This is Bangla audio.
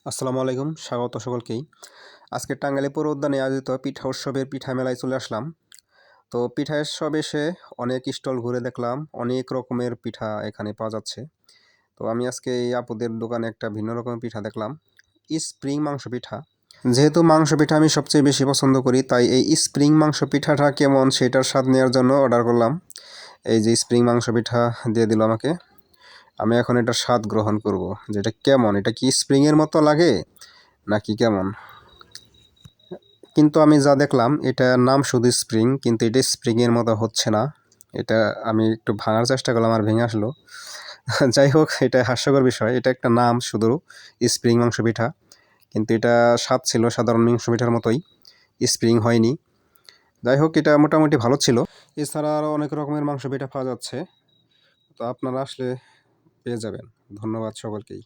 আসসালামু আলাইকুম, স্বাগত সকলকেই। আজকে টাঙ্গাইলে পৌর উদ্যানে আয়োজিত পিঠা উৎসবের পিঠা মেলায় চলে আসলাম। তো পিঠা উৎসব এসে অনেক স্টল ঘুরে দেখলাম, অনেক রকমের পিঠা এখানে পাওয়া যাচ্ছে। তো আমি আজকে এই আপুদের দোকানে একটা ভিন্ন রকমের পিঠা দেখলাম, স্প্রিং মাংস পিঠা। যেহেতু মাংস পিঠা আমি সবচেয়ে বেশি পছন্দ করি, তাই এই স্প্রিং মাংস পিঠাটা কেমন সেটার স্বাদ নেওয়ার জন্য অর্ডার করলাম। এই যে স্প্রিং মাংস পিঠা দিয়ে দিল আমাকে। আমি এখন এটার স্বাদ গ্রহণ করব, যেটা কেমন, এটা কি স্প্রিংয়ের মতো লাগে নাকি কেমন। কিন্তু আমি যা দেখলাম এটা নাম শুধু স্প্রিং, কিন্তু এটা স্প্রিংয়ের মতো হচ্ছে না। এটা আমি একটু ভাঙার চেষ্টা করলাম, আর ভেঙে আসলো। যাই হোক, এটা হাস্যকর বিষয়। এটা একটা নাম শুধু, স্প্রিং মাংস পিঠা, কিন্তু এটা স্বাদ ছিল সাধারণ মাংস পিঠার মতোই, স্প্রিং হয়নি। যাই হোক, এটা মোটামুটি ভালো ছিল। এছাড়া আরও অনেক রকমের মাংস পিঠা পাওয়া যাচ্ছে, তো আপনারা আসলে পেয়ে যাবেন। ধন্যবাদ সকলকেই।